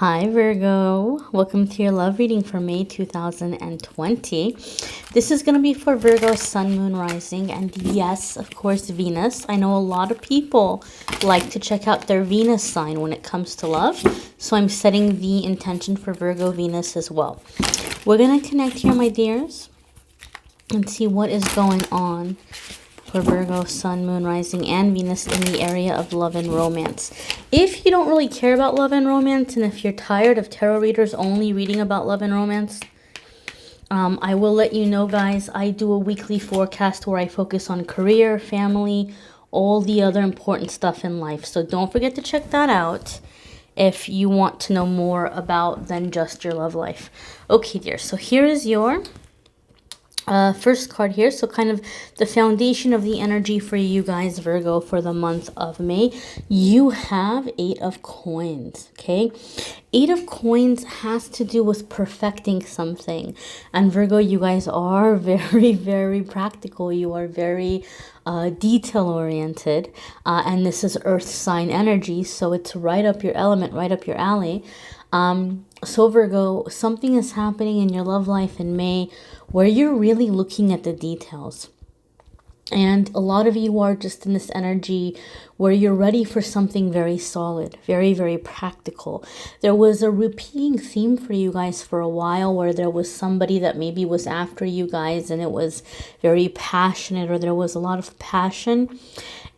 Hi Virgo, welcome to your love reading for May 2020. This is going to be for Virgo, Sun, Moon, Rising, and yes, of course, Venus. I know a lot of people like to check out their Venus sign when it comes to love, so I'm setting the intention for Virgo, Venus as well. We're going to connect here, my dears, and see what is going on for Virgo, Sun, Moon, Rising, and Venus in the area of love and romance. If you don't really care about love and romance, and if you're tired of tarot readers only reading about love and romance, I will let you know, guys, I do a weekly forecast where I focus on career, family, all the other important stuff in life. So don't forget to check that out if you want to know more about than just your love life. Okay, dear, so here is your first card here. So kind of the foundation of the energy for you guys, Virgo, for the month of May. You have 8 of coins. Okay, 8 of coins has to do with perfecting something, and Virgo, you guys are very, very practical. You are very detail oriented, and this is earth sign energy, so it's right up your element, right up your alley. So Virgo, something is happening in your love life in May where you're really looking at the details. And a lot of you are just in this energy where you're ready for something very solid, very, very practical. There was a repeating theme for you guys for a while where there was somebody that maybe was after you guys and it was very passionate, or there was a lot of passion.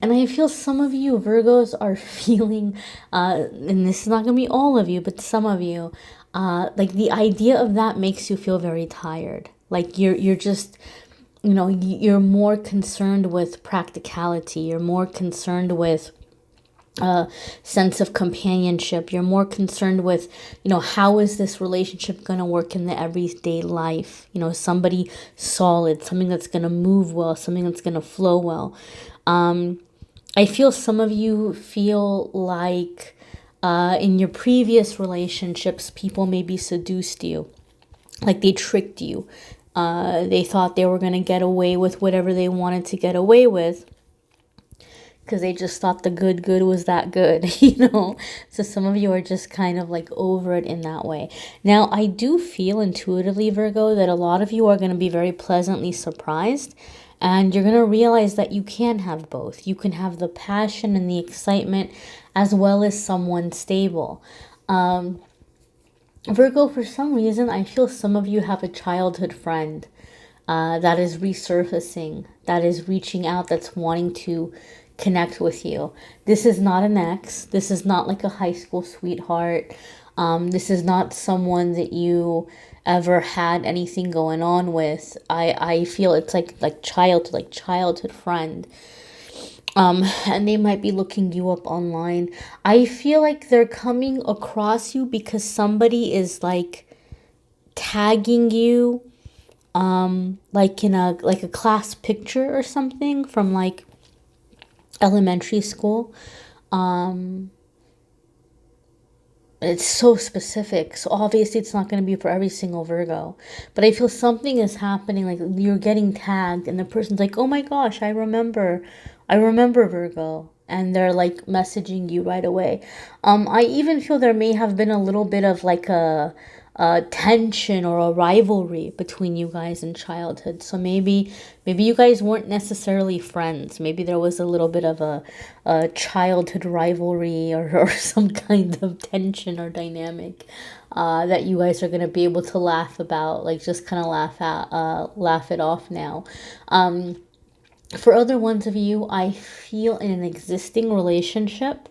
And I feel some of you Virgos are feeling, and this is not going to be all of you, but some of you, like the idea of that makes you feel very tired. Like you're just, you know, you're more concerned with practicality. You're more concerned with sense of companionship. You're more concerned with, you know, how is this relationship going to work in the everyday life? You know, somebody solid, something that's going to move well, something that's going to flow well. I feel some of you feel like in your previous relationships, people maybe seduced you, like they tricked you. They thought they were going to get away with whatever they wanted to get away with because they just thought the good was that good, you know? So some of you are just kind of like over it in that way. Now, I do feel intuitively, Virgo, that a lot of you are going to be very pleasantly surprised, and you're going to realize that you can have both. You can have the passion and the excitement as well as someone stable. Virgo, for some reason, I feel some of you have a childhood friend that is resurfacing, that is reaching out, that's wanting to connect with you. This is not an ex. This is not like a high school sweetheart. This is not someone that you ever had anything going on with. I feel it's like childhood friend. And they might be looking you up online. I feel like they're coming across you because somebody is like tagging you, like in a class picture or something from like elementary school. It's so specific, so obviously it's not going to be for every single Virgo, but I feel something is happening, like you're getting tagged and the person's like, oh my gosh, I remember Virgo, and they're like messaging you right away. I even feel there may have been a little bit of like a tension or a rivalry between you guys in childhood. So maybe you guys weren't necessarily friends. Maybe there was a little bit of a childhood rivalry or some kind of tension or dynamic that you guys are going to be able to laugh about, like just kind of laugh it off now. For other ones of you, I feel in an existing relationship,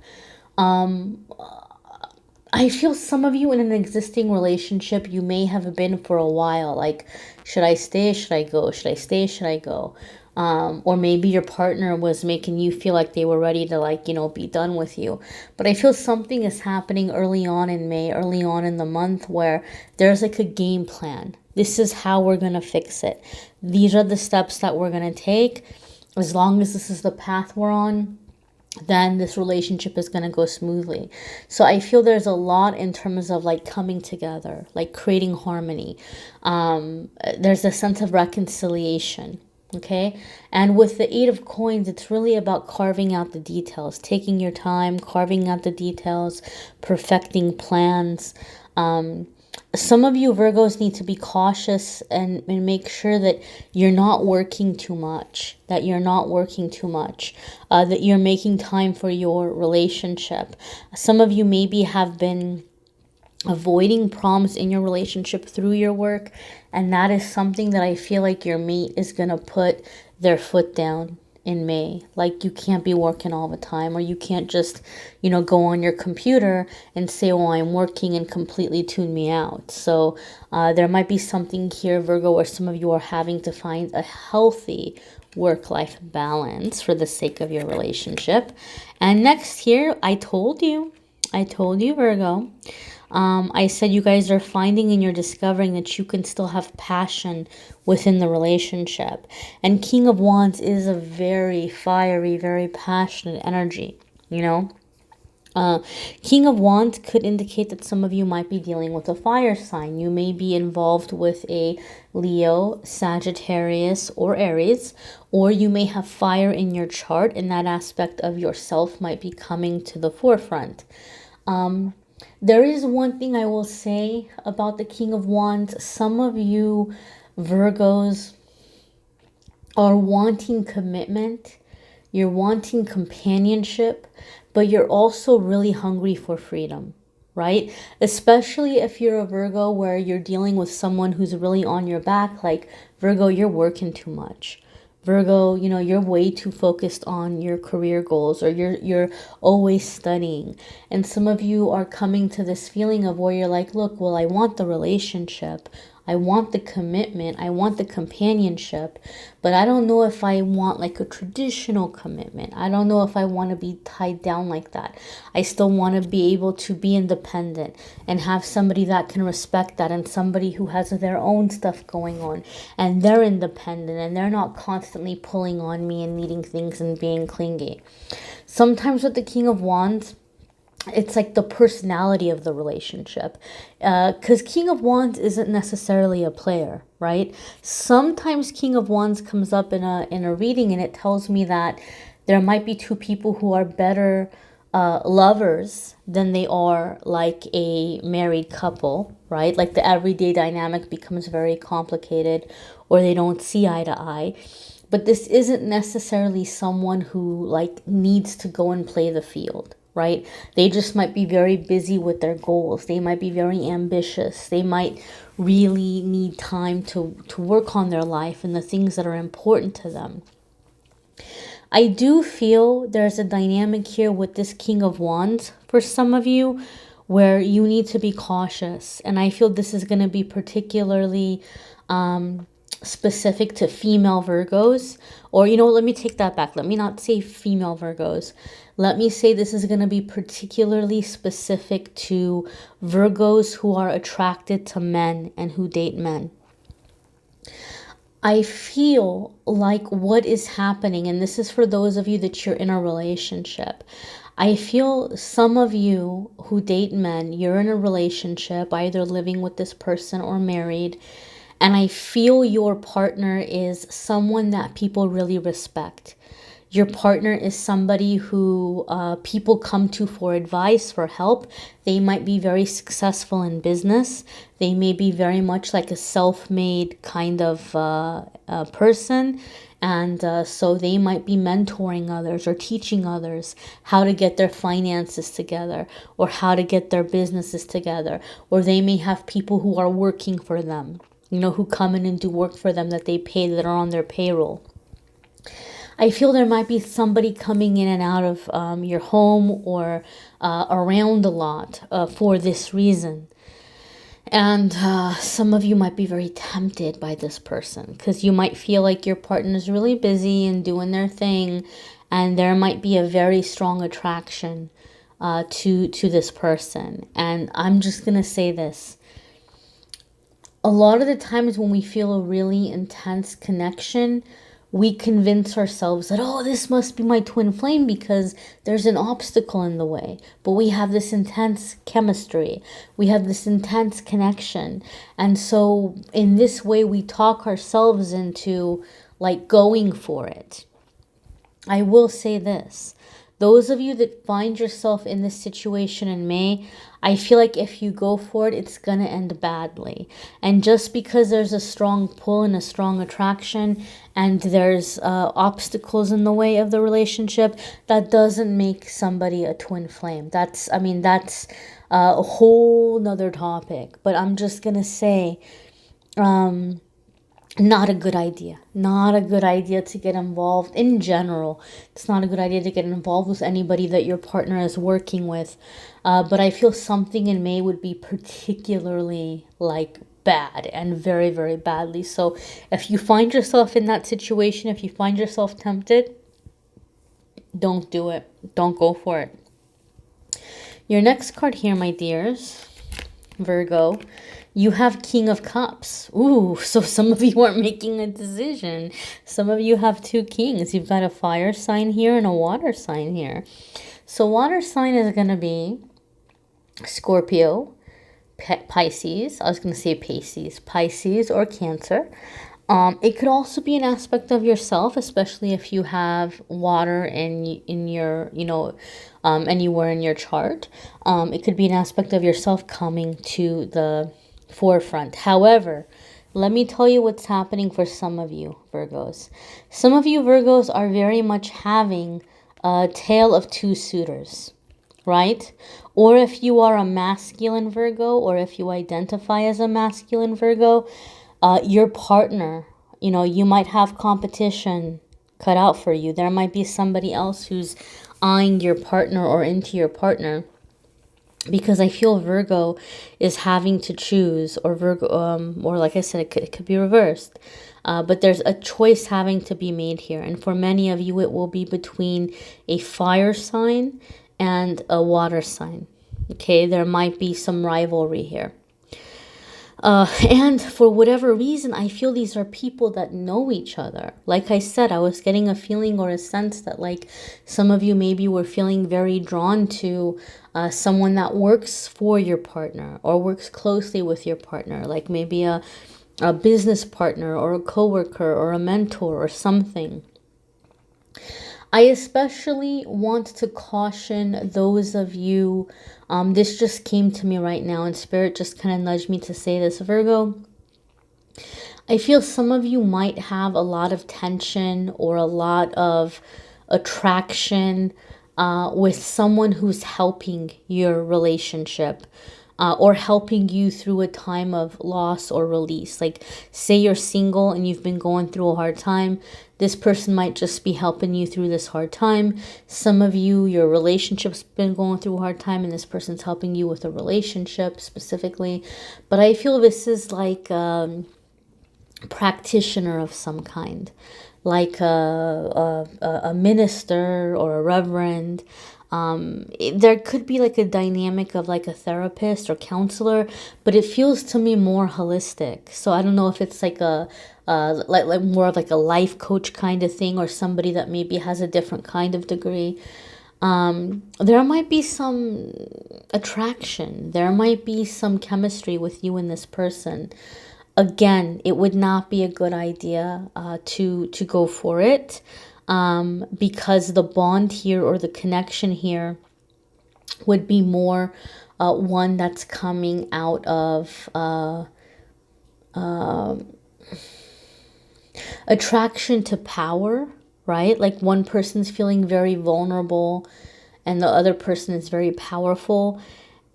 I feel some of you in an existing relationship, you may have been for a while, like, should I stay, should I go, should I stay, should I go? Or maybe your partner was making you feel like they were ready to, like, you know, be done with you. But I feel something is happening early on in May, early on in the month, where there's like a game plan. This is how we're going to fix it. These are the steps that we're going to take. As long as this is the path we're on, then this relationship is going to go smoothly. So I feel there's a lot in terms of like coming together, like creating harmony. There's a sense of reconciliation. Okay, and with the Eight of Coins, it's really about carving out the details, taking your time, carving out the details, perfecting plans. Some of you Virgos need to be cautious and make sure that you're not working too much, that you're making time for your relationship. Some of you maybe have been avoiding problems in your relationship through your work, and that is something that I feel like your mate is going to put their foot down in May. Like, you can't be working all the time, or you can't just, go on your computer and say, well, I'm working, and completely tune me out. So there might be something here, Virgo, where some of you are having to find a healthy work-life balance for the sake of your relationship. And next here, I told you, Virgo, I said you guys are finding and you're discovering that you can still have passion within the relationship. And King of Wands is a very fiery, very passionate energy, King of Wands could indicate that some of you might be dealing with a fire sign. You may be involved with a Leo, Sagittarius, or Aries, or you may have fire in your chart, and that aspect of yourself might be coming to the forefront. There is one thing I will say about the King of Wands. Some of you Virgos are wanting commitment. You're wanting companionship, but you're also really hungry for freedom, right? Especially if you're a Virgo where you're dealing with someone who's really on your back. Like, Virgo, you're working too much. Virgo, you're way too focused on your career goals, or you're always studying. And some of you are coming to this feeling of where you're like, look, well, I want the relationship, I want the commitment, I want the companionship, but I don't know if I want like a traditional commitment. I don't know if I want to be tied down like that. I still want to be able to be independent and have somebody that can respect that, and somebody who has their own stuff going on and they're independent and they're not constantly pulling on me and needing things and being clingy. Sometimes with the King of Wands, it's like the personality of the relationship, because King of Wands isn't necessarily a player, right? Sometimes King of Wands comes up in a reading, and it tells me that there might be two people who are better lovers than they are like a married couple, right? Like the everyday dynamic becomes very complicated, or they don't see eye to eye. But this isn't necessarily someone who like needs to go and play the field, right? They just might be very busy with their goals. They might be very ambitious. They might really need time to work on their life and the things that are important to them. I do feel there's a dynamic here with this King of Wands for some of you where you need to be cautious. And I feel this is going to be particularly specific to female Virgos. Or, let me take that back. Let me not say female Virgos. Let me say this is going to be particularly specific to Virgos who are attracted to men and who date men. I feel like what is happening, and this is for those of you that you're in a relationship, I feel some of you who date men, you're in a relationship, either living with this person or married, and I feel your partner is someone that people really respect. Your partner is somebody who people come to for advice, for help. They might be very successful in business. They may be very much like a self-made kind of person. And so they might be mentoring others or teaching others how to get their finances together, or how to get their businesses together. Or they may have people who are working for them, who come in and do work for them that they pay, that are on their payroll. I feel there might be somebody coming in and out of your home or around a lot for this reason. And some of you might be very tempted by this person, because you might feel like your partner is really busy and doing their thing, and there might be a very strong attraction to this person. And I'm just going to say this. A lot of the times when we feel a really intense connection, we convince ourselves that, oh, this must be my twin flame because there's an obstacle in the way. But we have this intense chemistry. We have this intense connection. And so in this way, we talk ourselves into like going for it. I will say this. Those of you that find yourself in this situation in May, I feel like if you go for it, it's going to end badly. And just because there's a strong pull and a strong attraction and there's obstacles in the way of the relationship, that doesn't make somebody a twin flame. That's a whole nother topic. But I'm just going to say, not a good idea. Not a good idea to get involved in general. It's not a good idea to get involved with anybody that your partner is working with. But I feel something in May would be particularly like bad and very, very badly. So if you find yourself in that situation, if you find yourself tempted, don't do it. Don't go for it. Your next card here, my dears, Virgo, you have King of Cups. Ooh, so some of you are making a decision. Some of you have two kings. You've got a fire sign here and a water sign here. So water sign is going to be Scorpio, Pisces. I was going to say Pisces or Cancer. It could also be an aspect of yourself, especially if you have water in your, anywhere in your chart. It could be an aspect of yourself coming to the forefront. However, let me tell you what's happening for some of you Virgos. Some of you Virgos are very much having a tale of two suitors, right? Or if you are a masculine Virgo, or if you identify as a masculine Virgo, your partner, you might have competition cut out for you. There might be somebody else who's eyeing your partner or into your partner, because I feel Virgo is having to choose, or Virgo, or like I said, it could be reversed. But there's a choice having to be made here. And for many of you, it will be between a fire sign and a water sign. Okay, there might be some rivalry here. And for whatever reason, I feel these are people that know each other. Like I said, I was getting a feeling or a sense that like some of you maybe were feeling very drawn to someone that works for your partner or works closely with your partner, like maybe a business partner or a coworker or a mentor or something. I especially want to caution those of you, this just came to me right now and Spirit just kind of nudged me to say this, Virgo. I feel some of you might have a lot of tension or a lot of attraction with someone who's helping your relationship. Or helping you through a time of loss or release. Like say you're single and you've been going through a hard time. This person might just be helping you through this hard time. Some of you, your relationship's been going through a hard time and this person's helping you with a relationship specifically. But I feel this is like a practitioner of some kind. Like a minister or a reverend. There could be like a dynamic of like a therapist or counselor, but it feels to me more holistic. So I don't know if it's like a like more of like a life coach kind of thing, or somebody that maybe has a different kind of degree. There might be some attraction. There might be some chemistry with you and this person. Again, it would not be a good idea to go for it. Because the bond here or the connection here would be more one that's coming out of attraction to power, right? Like one person's feeling very vulnerable and the other person is very powerful.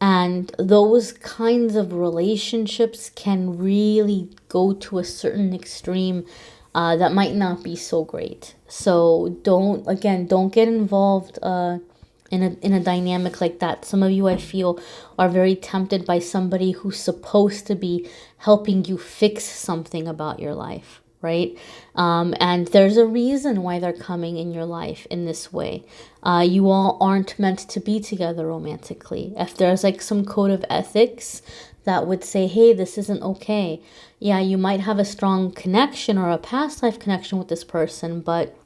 And those kinds of relationships can really go to a certain extreme that might not be so great. So don't get involved in a dynamic like that. Some of you, I feel, are very tempted by somebody who's supposed to be helping you fix something about your life, right? And there's a reason why they're coming in your life in this way. You all aren't meant to be together romantically. If there's like some code of ethics that would say, hey, this isn't okay. Yeah, you might have a strong connection or a past life connection with this person, but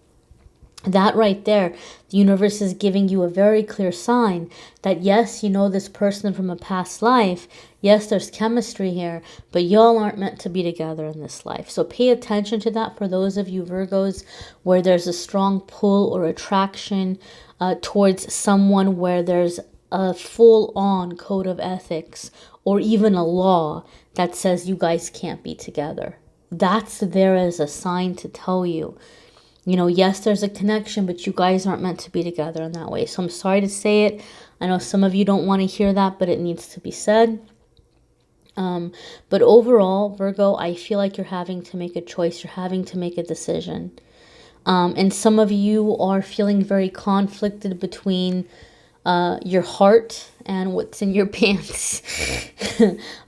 That right there, the universe is giving you a very clear sign that yes, you know this person from a past life. Yes, there's chemistry here, but y'all aren't meant to be together in this life. So pay attention to that for those of you Virgos where there's a strong pull or attraction towards someone where there's a full-on code of ethics or even a law that says you guys can't be together. That's there as a sign to tell you, you know, yes, there's a connection, but you guys aren't meant to be together in that way. So I'm sorry to say it. I know some of you don't want to hear that, but it needs to be said. But overall, Virgo, I feel like you're having to make a choice. You're having to make a decision. And some of you are feeling very conflicted between your heart and what's in your pants.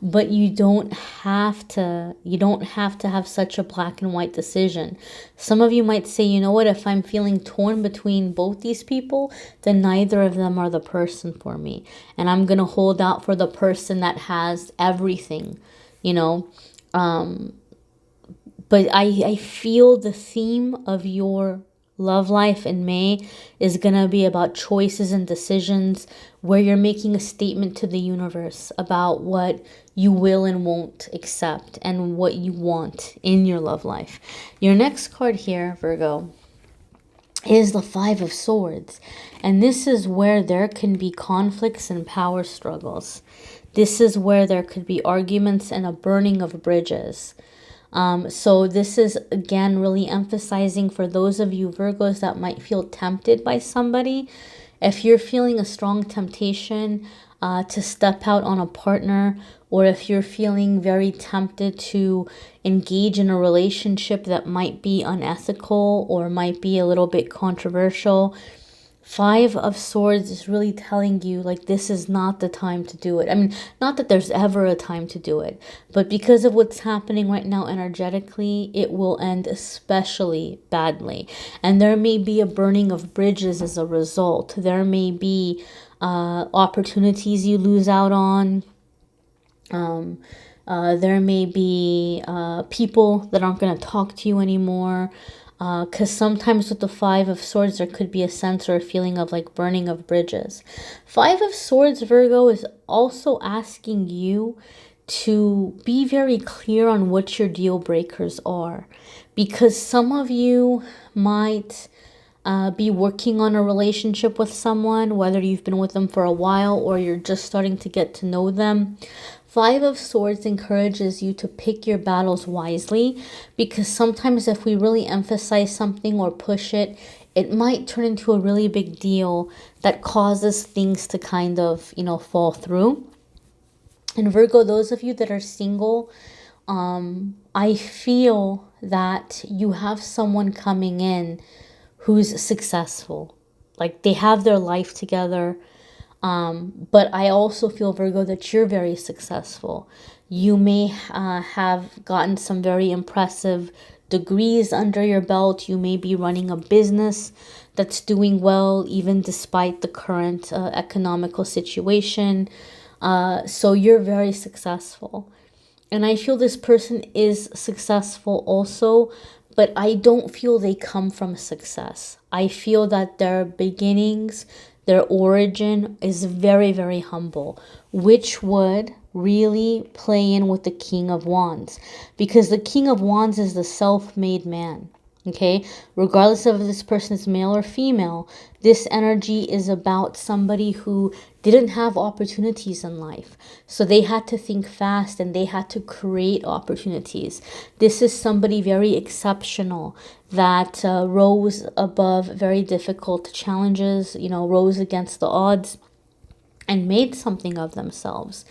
But you don't have to have such a black and white decision. Some of you might say, you know what, if I'm feeling torn between both these people, then neither of them are the person for me, and I'm gonna hold out for the person that has everything, you know. But I feel the theme of your love life in May is going to be about choices and decisions where you're making a statement to the universe about what you will and won't accept and what you want in your love life. Your next card here, Virgo, is the Five of Swords. And this is where there can be conflicts and power struggles. This is where there could be arguments and a burning of bridges. So this is, again, really emphasizing for those of you Virgos that might feel tempted by somebody. If you're feeling a strong temptation to step out on a partner, or if you're feeling very tempted to engage in a relationship that might be unethical or might be a little bit controversial, Five of Swords is really telling you, like, this is not the time to do it. I mean, not that there's ever a time to do it, but because of what's happening right now energetically, it will end especially badly. And there may be a burning of bridges as a result. There may be opportunities you lose out on. There may be people that aren't going to talk to you anymore. Because sometimes with the Five of Swords, there could be a sense or a feeling of like burning of bridges. Five of Swords, Virgo, is also asking you to be very clear on what your deal breakers are. Because some of you might be working on a relationship with someone, whether you've been with them for a while or you're just starting to get to know them. Five of Swords encourages you to pick your battles wisely, because sometimes if we really emphasize something or push it, it might turn into a really big deal that causes things to kind of, you know, fall through. And Virgo, those of you that are single, I feel that you have someone coming in who's successful. Like, they have their life together. But I also feel, Virgo, that you're very successful. You may have gotten some very impressive degrees under your belt. You may be running a business that's doing well, even despite the current economical situation. So you're very successful. And I feel this person is successful also, but I don't feel they come from success. I feel that their beginnings, their origin is very, very humble, which would really play in with the King of Wands, because the King of Wands is the self-made man. Okay, regardless of if this person is male or female, this energy is about somebody who didn't have opportunities in life. So they had to think fast and they had to create opportunities. This is somebody very exceptional that rose above very difficult challenges, you know, rose against the odds and made something of themselves.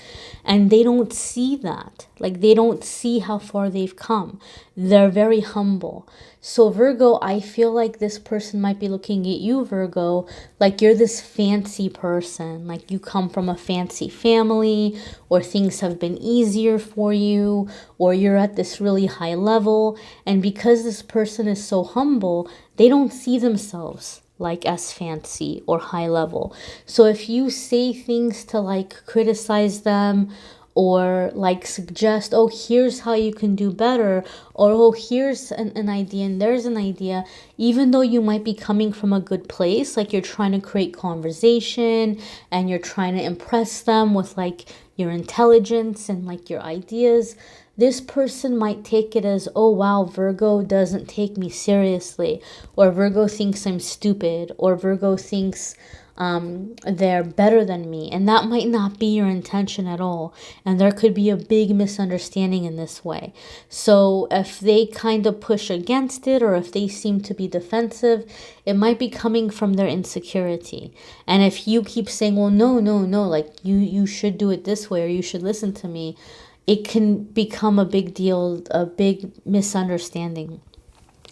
And they don't see that. Like, they don't see how far they've come. They're very humble. So Virgo, I feel like this person might be looking at you, Virgo, like you're this fancy person. Like, you come from a fancy family, or things have been easier for you, or you're at this really high level. And because this person is so humble, they don't see themselves like as fancy or high level. So if you say things to like criticize them or like suggest, oh, here's how you can do better, or oh, here's an idea and there's an idea, even though you might be coming from a good place, like you're trying to create conversation and you're trying to impress them with like your intelligence and like your ideas. This person might take it as, oh wow, Virgo doesn't take me seriously, or Virgo thinks I'm stupid, or Virgo thinks they're better than me. And that might not be your intention at all. And there could be a big misunderstanding in this way. So if they kind of push against it, or if they seem to be defensive, it might be coming from their insecurity. And if you keep saying, well, no, like you should do it this way, or you should listen to me, it can become a big deal, a big misunderstanding.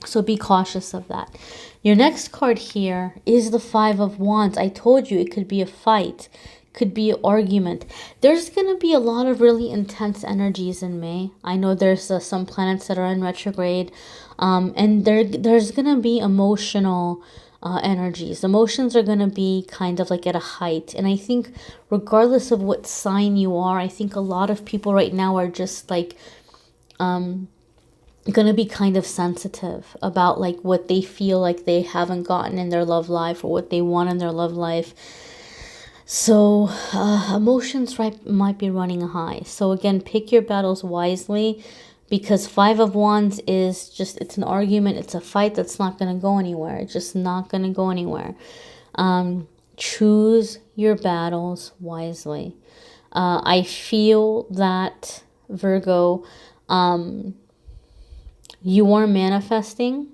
So be cautious of that. Your next card here is the Five of Wands. I told you it could be a fight, could be an argument. There's going to be a lot of really intense energies in May. I know there's some planets that are in retrograde, and there's going to be emotional energies. Emotions are going to be kind of like at a height. And I think regardless of what sign you are, I think a lot of people right now are just like going to be kind of sensitive about like what they feel like they haven't gotten in their love life, or what they want in their love life. So emotions might be running high. So again, pick your battles wisely, because Five of Wands is just, it's an argument, it's a fight that's not going to go anywhere. It's just not going to go anywhere. Choose your battles wisely. I feel that, Virgo, you are manifesting,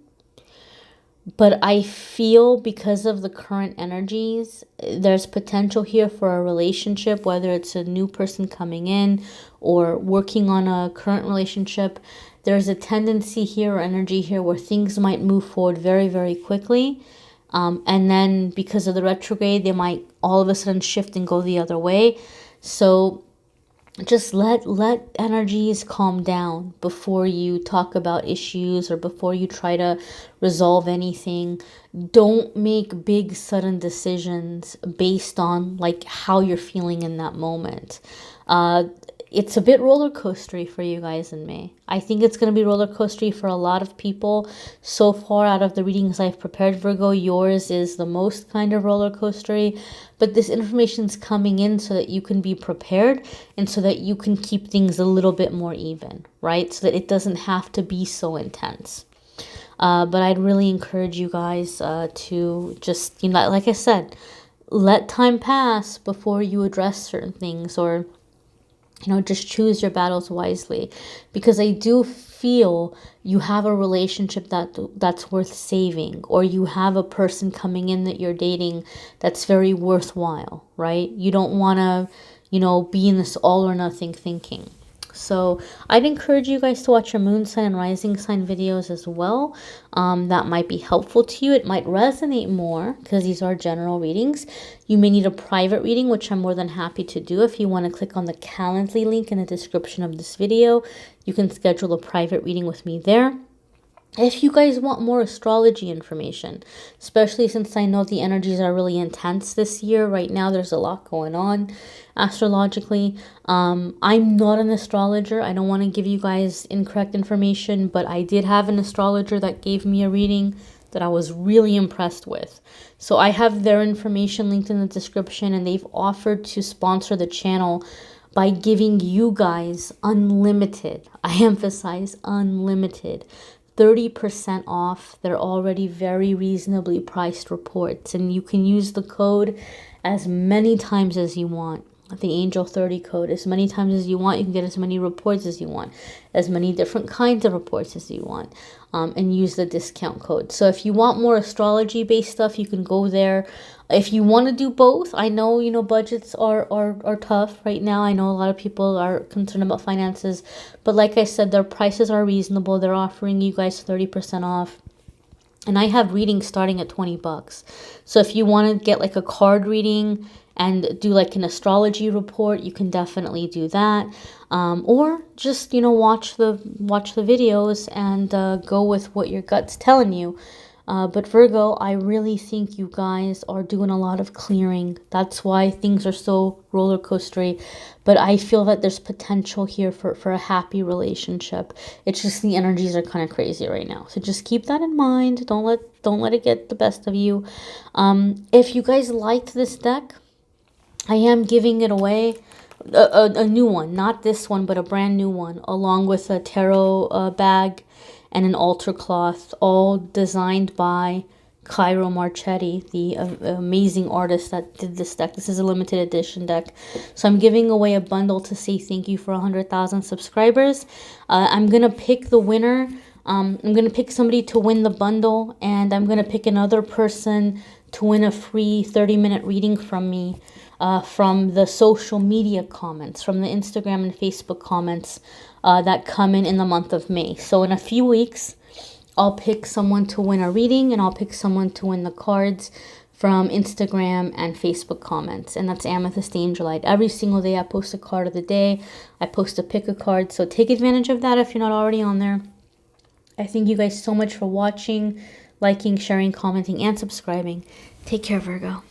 but I feel because of the current energies, there's potential here for a relationship, whether it's a new person coming in or working on a current relationship. There's a tendency here, or energy here, where things might move forward very, very quickly. And then because of the retrograde, they might all of a sudden shift and go the other way. So just let energies calm down before you talk about issues, or before you try to resolve anything. Don't make big sudden decisions based on like how you're feeling in that moment. It's a bit roller coastery for you guys in May. I think it's going to be roller coastery for a lot of people. So far out of the readings I've prepared, Virgo, yours is the most kind of roller coastery. But this information is coming in so that you can be prepared, and so that you can keep things a little bit more even, right? So that it doesn't have to be so intense. But I'd really encourage you guys to just, like I said, let time pass before you address certain things, or just choose your battles wisely, because I do feel you have a relationship that's worth saving, or you have a person coming in that you're dating that's very worthwhile, right? You don't want to, be in this all or nothing thinking. So I'd encourage you guys to watch your moon sign and rising sign videos as well. That might be helpful to you. It might resonate more because these are general readings. You may need a private reading, which I'm more than happy to do. If you want to click on the Calendly link in the description of this video, you can schedule a private reading with me there. If you guys want more astrology information, especially since I know the energies are really intense this year, right now there's a lot going on astrologically. I'm not an astrologer. I don't want to give you guys incorrect information, but I did have an astrologer that gave me a reading that I was really impressed with. So I have their information linked in the description, and they've offered to sponsor the channel by giving you guys unlimited, I emphasize unlimited, 30% off their already very reasonably priced reports. And you can use the code as many times as you want. The Angel 30 code, as many times as you want. You can get as many reports as you want, as many different kinds of reports as you want, and use the discount code. So if you want more astrology based stuff, you can go there. If you want to do both, I know budgets are tough right now. I know a lot of people are concerned about finances, but like I said, their prices are reasonable. They're offering you guys 30% off. And I have readings starting at $20. So if you want to get like a card reading and do like an astrology report, you can definitely do that. Or just, watch the videos and go with what your gut's telling you. But Virgo, I really think you guys are doing a lot of clearing. That's why things are so roller coastery. But I feel that there's potential here for a happy relationship. It's just the energies are kind of crazy right now. So just keep that in mind. Don't let it get the best of you. If you guys liked this deck, I am giving it away. A new one, not this one, but a brand new one, along with a tarot bag and an altar cloth, all designed by Cairo Marchetti, the amazing artist that did this deck. This is a limited edition deck. So I'm giving away a bundle to say thank you for 100,000 subscribers. I'm going to pick the winner. I'm going to pick somebody to win the bundle, and I'm going to pick another person to win a free 30-minute reading from me. From the social media comments, from the Instagram and Facebook comments that come in the month of May. So in a few weeks, I'll pick someone to win a reading, and I'll pick someone to win the cards from Instagram and Facebook comments. And that's Amethystangellight. Every single day I post a card of the day. I post a pick a card. So take advantage of that if you're not already on there. I thank you guys so much for watching, liking, sharing, commenting, and subscribing. Take care, Virgo.